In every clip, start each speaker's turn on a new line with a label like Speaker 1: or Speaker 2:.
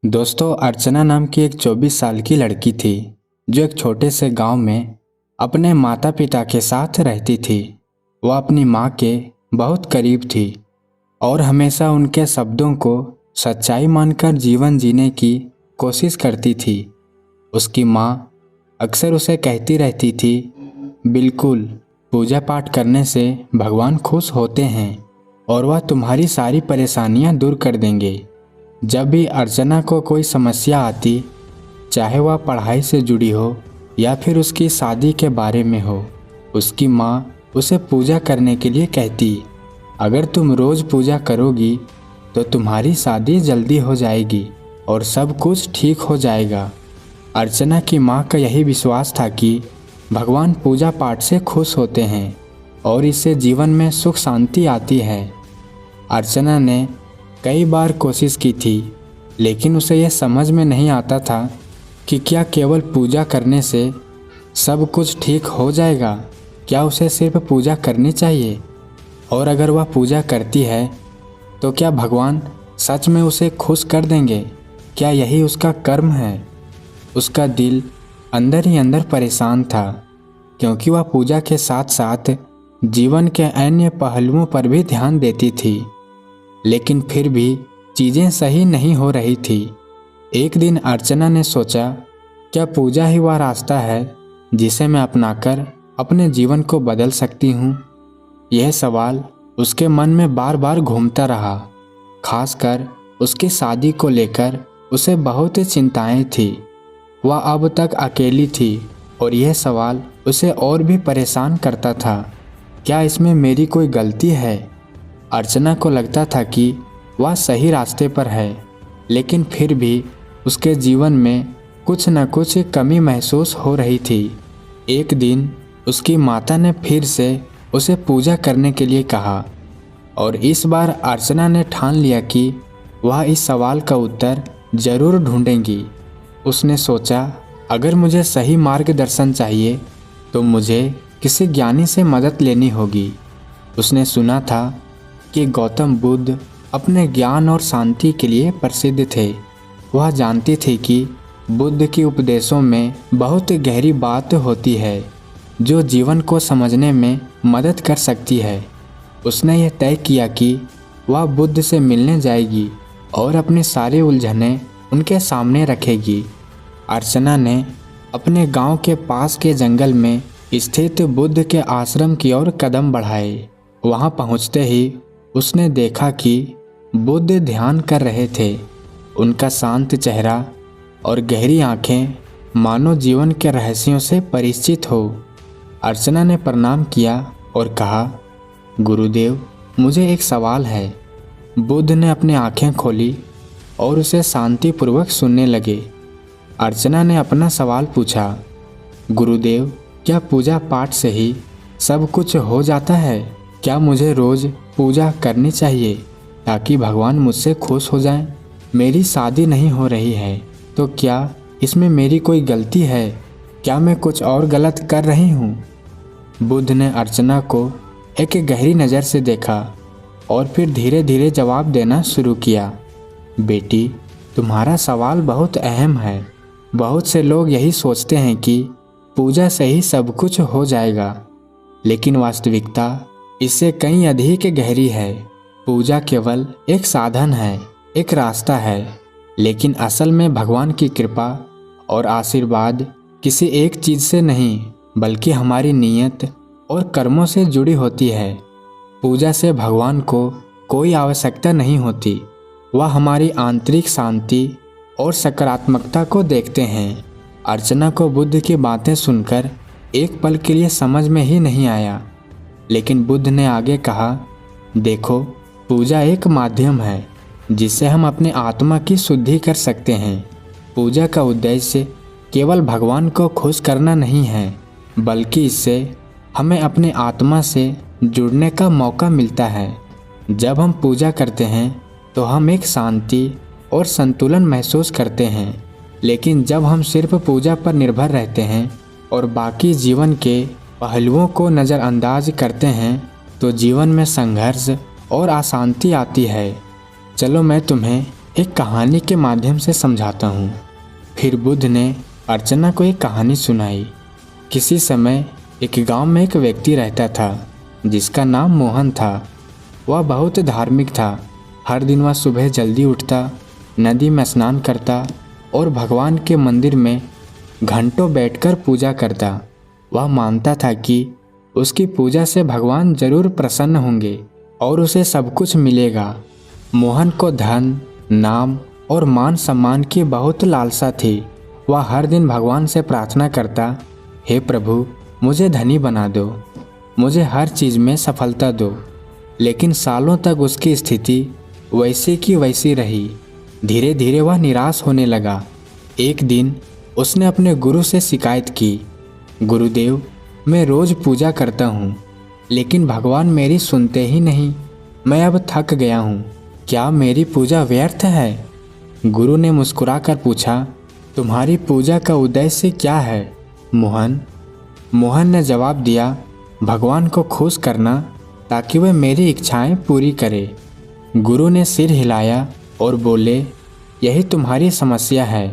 Speaker 1: दोस्तों, अर्चना नाम की एक 24 साल की लड़की थी जो एक छोटे से गांव में अपने माता पिता के साथ रहती थी। वह अपनी माँ के बहुत करीब थी और हमेशा उनके शब्दों को सच्चाई मानकर जीवन जीने की कोशिश करती थी। उसकी माँ अक्सर उसे कहती रहती थी, बिल्कुल, पूजा पाठ करने से भगवान खुश होते हैं और वह तुम्हारी सारी परेशानियां दूर कर देंगे। जब भी अर्चना को कोई समस्या आती, चाहे वह पढ़ाई से जुड़ी हो या फिर उसकी शादी के बारे में हो, उसकी माँ उसे पूजा करने के लिए कहती, अगर तुम रोज़ पूजा करोगी तो तुम्हारी शादी जल्दी हो जाएगी और सब कुछ ठीक हो जाएगा। अर्चना की माँ का यही विश्वास था कि भगवान पूजा पाठ से खुश होते हैं और इससे जीवन में सुख शांति आती है। अर्चना ने कई बार कोशिश की थी, लेकिन उसे यह समझ में नहीं आता था कि क्या केवल पूजा करने से सब कुछ ठीक हो जाएगा। क्या उसे सिर्फ पूजा करनी चाहिए, और अगर वह पूजा करती है तो क्या भगवान सच में उसे खुश कर देंगे? क्या यही उसका कर्म है? उसका दिल अंदर ही अंदर परेशान था, क्योंकि वह पूजा के साथ साथ जीवन के अन्य पहलुओं पर भी ध्यान देती थी, लेकिन फिर भी चीज़ें सही नहीं हो रही थी। एक दिन अर्चना ने सोचा, क्या पूजा ही वह रास्ता है जिसे मैं अपनाकर अपने जीवन को बदल सकती हूँ? यह सवाल उसके मन में बार बार घूमता रहा। खासकर उसकी शादी को लेकर उसे बहुत चिंताएं थी। वह अब तक अकेली थी और यह सवाल उसे और भी परेशान करता था। क्या इसमें मेरी कोई गलती है? अर्चना को लगता था कि वह सही रास्ते पर है, लेकिन फिर भी उसके जीवन में कुछ न कुछ कमी महसूस हो रही थी। एक दिन उसकी माता ने फिर से उसे पूजा करने के लिए कहा और इस बार अर्चना ने ठान लिया कि वह इस सवाल का उत्तर जरूर ढूंढेंगी। उसने सोचा, अगर मुझे सही मार्गदर्शन चाहिए तो मुझे किसी ज्ञानी से मदद लेनी होगी। उसने सुना था कि गौतम बुद्ध अपने ज्ञान और शांति के लिए प्रसिद्ध थे। वह जानती थी कि बुद्ध के उपदेशों में बहुत गहरी बात होती है जो जीवन को समझने में मदद कर सकती है। उसने यह तय किया कि वह बुद्ध से मिलने जाएगी और अपनी सारी उलझनें उनके सामने रखेगी। अर्चना ने अपने गांव के पास के जंगल में स्थित बुद्ध के आश्रम की ओर कदम बढ़ाए। वहां पहुंचते ही उसने देखा कि बुद्ध ध्यान कर रहे थे। उनका शांत चेहरा और गहरी आंखें मानो जीवन के रहस्यों से परिचित हो। अर्चना ने प्रणाम किया और कहा, गुरुदेव, मुझे एक सवाल है। बुद्ध ने अपनी आंखें खोली और उसे शांतिपूर्वक सुनने लगे। अर्चना ने अपना सवाल पूछा, गुरुदेव, क्या पूजा पाठ से ही सब कुछ हो जाता है? क्या मुझे रोज़ पूजा करनी चाहिए ताकि भगवान मुझसे खुश हो जाएं? मेरी शादी नहीं हो रही है, तो क्या इसमें मेरी कोई गलती है? क्या मैं कुछ और गलत कर रही हूँ? बुद्ध ने अर्चना को एक गहरी नज़र से देखा और फिर धीरे धीरे जवाब देना शुरू किया। बेटी, तुम्हारा सवाल बहुत अहम है। बहुत से लोग यही सोचते हैं कि पूजा से ही सब कुछ हो जाएगा, लेकिन वास्तविकता इससे कहीं अधिक गहरी है। पूजा केवल एक साधन है, एक रास्ता है, लेकिन असल में भगवान की कृपा और आशीर्वाद किसी एक चीज़ से नहीं, बल्कि हमारी नीयत और कर्मों से जुड़ी होती है। पूजा से भगवान को कोई आवश्यकता नहीं होती। वह हमारी आंतरिक शांति और सकारात्मकता को देखते हैं। अर्चना को बुद्ध की बातें सुनकर एक पल के लिए समझ में ही नहीं आया, लेकिन बुद्ध ने आगे कहा, देखो, पूजा एक माध्यम है जिससे हम अपने आत्मा की शुद्धि कर सकते हैं। पूजा का उद्देश्य केवल भगवान को खुश करना नहीं है, बल्कि इससे हमें अपने आत्मा से जुड़ने का मौका मिलता है। जब हम पूजा करते हैं तो हम एक शांति और संतुलन महसूस करते हैं, लेकिन जब हम सिर्फ पूजा पर निर्भर रहते हैं और बाकी जीवन के पहलुओं को नज़रअंदाज करते हैं तो जीवन में संघर्ष और अशांति आती है। चलो मैं तुम्हें एक कहानी के माध्यम से समझाता हूँ। फिर बुद्ध ने अर्चना को एक कहानी सुनाई। किसी समय एक गांव में एक व्यक्ति रहता था जिसका नाम मोहन था। वह बहुत धार्मिक था। हर दिन वह सुबह जल्दी उठता, नदी में स्नान करता और भगवान के मंदिर में घंटों बैठकर पूजा करता। वह मानता था कि उसकी पूजा से भगवान जरूर प्रसन्न होंगे और उसे सब कुछ मिलेगा। मोहन को धन, नाम और मान सम्मान की बहुत लालसा थी। वह हर दिन भगवान से प्रार्थना करता, हे प्रभु, मुझे धनी बना दो, मुझे हर चीज़ में सफलता दो। लेकिन सालों तक उसकी स्थिति वैसी की वैसी रही। धीरे धीरे वह निराश होने लगा। एक दिन उसने अपने गुरु से शिकायत की, गुरुदेव, मैं रोज़ पूजा करता हूँ लेकिन भगवान मेरी सुनते ही नहीं। मैं अब थक गया हूँ, क्या मेरी पूजा व्यर्थ है? गुरु ने मुस्कुराकर पूछा, तुम्हारी पूजा का उद्देश्य क्या है मोहन ने जवाब दिया, भगवान को खुश करना ताकि वह मेरी इच्छाएं पूरी करे। गुरु ने सिर हिलाया और बोले, यही तुम्हारी समस्या है।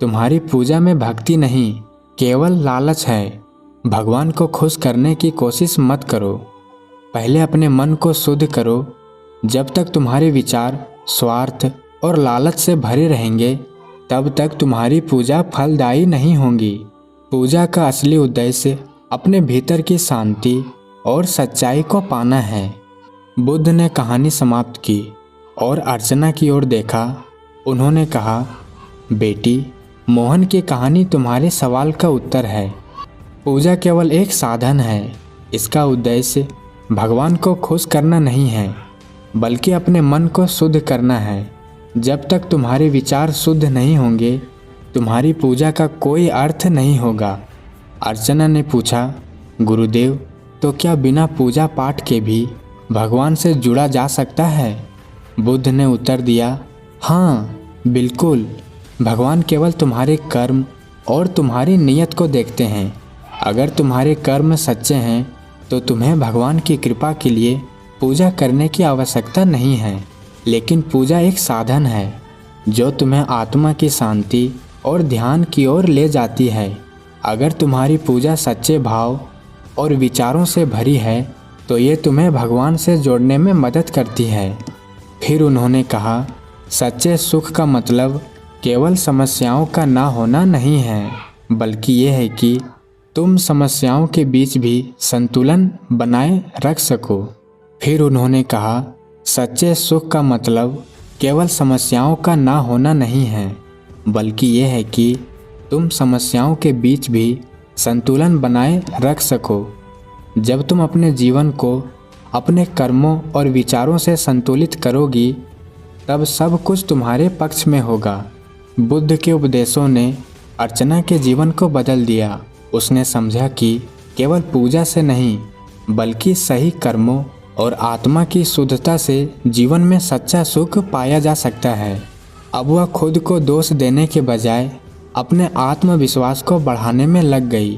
Speaker 1: तुम्हारी पूजा में भक्ति नहीं, केवल लालच है। भगवान को खुश करने की कोशिश मत करो। पहले अपने मन को शुद्ध करो। जब तक तुम्हारे विचार स्वार्थ और लालच से भरे रहेंगे तब तक तुम्हारी पूजा फलदायी नहीं होगी। पूजा का असली उद्देश्य अपने भीतर की शांति और सच्चाई को पाना है। बुद्ध ने कहानी समाप्त की और अर्चना की ओर देखा। उन्होंने कहा, बेटी, मोहन की कहानी तुम्हारे सवाल का उत्तर है। पूजा केवल एक साधन है। इसका उद्देश्य भगवान को खुश करना नहीं है, बल्कि अपने मन को शुद्ध करना है। जब तक तुम्हारे विचार शुद्ध नहीं होंगे, तुम्हारी पूजा का कोई अर्थ नहीं होगा। अर्चना ने पूछा, गुरुदेव, तो क्या बिना पूजा पाठ के भी भगवान से जुड़ा जा सकता है? बुद्ध ने उत्तर दिया, हाँ, बिल्कुल। भगवान केवल तुम्हारे कर्म और तुम्हारी नीयत को देखते हैं। अगर तुम्हारे कर्म सच्चे हैं तो तुम्हें भगवान की कृपा के लिए पूजा करने की आवश्यकता नहीं है। लेकिन पूजा एक साधन है जो तुम्हें आत्मा की शांति और ध्यान की ओर ले जाती है। अगर तुम्हारी पूजा सच्चे भाव और विचारों से भरी है तो ये तुम्हें भगवान से जोड़ने में मदद करती है। फिर उन्होंने कहा, सच्चे सुख का मतलब केवल समस्याओं का ना होना नहीं है, बल्कि ये है कि तुम समस्याओं के बीच भी संतुलन बनाए रख सको। फिर उन्होंने कहा, सच्चे सुख का मतलब केवल समस्याओं का ना होना नहीं है, बल्कि ये है कि तुम समस्याओं के बीच भी संतुलन बनाए रख सको। जब तुम अपने जीवन को अपने कर्मों और विचारों से संतुलित करोगी, तब सब कुछ तुम्हारे पक्ष में होगा। बुद्ध के उपदेशों ने अर्चना के जीवन को बदल दिया। उसने समझा कि केवल पूजा से नहीं, बल्कि सही कर्मों और आत्मा की शुद्धता से जीवन में सच्चा सुख पाया जा सकता है। अब वह खुद को दोष देने के बजाय अपने आत्मविश्वास को बढ़ाने में लग गई।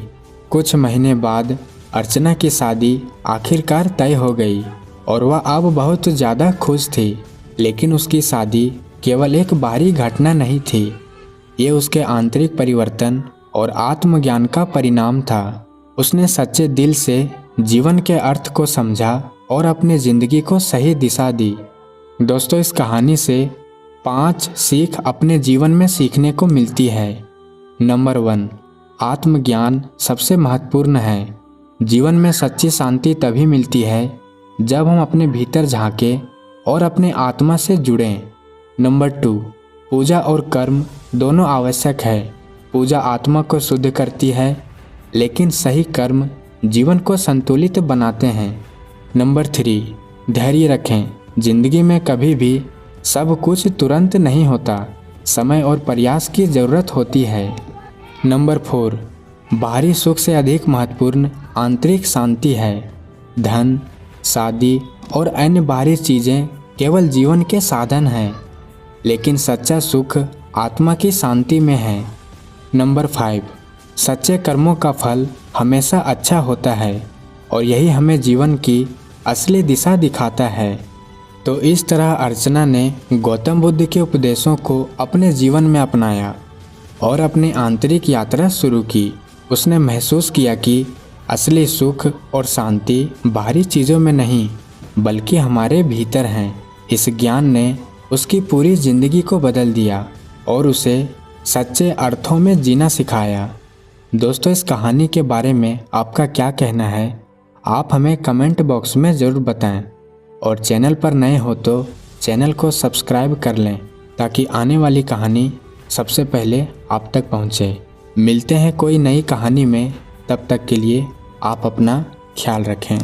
Speaker 1: कुछ महीने बाद अर्चना की शादी आखिरकार तय हो गई और वह अब बहुत ज़्यादा खुश थी। लेकिन उसकी शादी केवल एक बाहरी घटना नहीं थी, ये उसके आंतरिक परिवर्तन और आत्मज्ञान का परिणाम था। उसने सच्चे दिल से जीवन के अर्थ को समझा और अपनी ज़िंदगी को सही दिशा दी। दोस्तों, इस कहानी से 5 सीख अपने जीवन में सीखने को मिलती है। नंबर 1, आत्मज्ञान सबसे महत्वपूर्ण है। जीवन में सच्ची शांति तभी मिलती है जब हम अपने भीतर झांकें और अपने आत्मा से जुड़ें। नंबर 2, पूजा और कर्म दोनों आवश्यक है। पूजा आत्मा को शुद्ध करती है, लेकिन सही कर्म जीवन को संतुलित बनाते हैं। नंबर 3, धैर्य रखें। जिंदगी में कभी भी सब कुछ तुरंत नहीं होता, समय और प्रयास की ज़रूरत होती है। नंबर 4, बाहरी सुख से अधिक महत्वपूर्ण आंतरिक शांति है। धन, शादी और अन्य बाहरी चीज़ें केवल जीवन के साधन हैं, लेकिन सच्चा सुख आत्मा की शांति में है। नंबर 5, सच्चे कर्मों का फल हमेशा अच्छा होता है और यही हमें जीवन की असली दिशा दिखाता है। तो इस तरह अर्चना ने गौतम बुद्ध के उपदेशों को अपने जीवन में अपनाया और अपनी आंतरिक यात्रा शुरू की। उसने महसूस किया कि असली सुख और शांति बाहरी चीज़ों में नहीं बल्कि हमारे भीतर हैं। इस ज्ञान ने उसकी पूरी जिंदगी को बदल दिया और उसे सच्चे अर्थों में जीना सिखाया। दोस्तों, इस कहानी के बारे में आपका क्या कहना है? आप हमें कमेंट बॉक्स में ज़रूर बताएं और चैनल पर नए हो तो चैनल को सब्सक्राइब कर लें ताकि आने वाली कहानी सबसे पहले आप तक पहुंचे। मिलते हैं कोई नई कहानी में, तब तक के लिए आप अपना ख्याल रखें।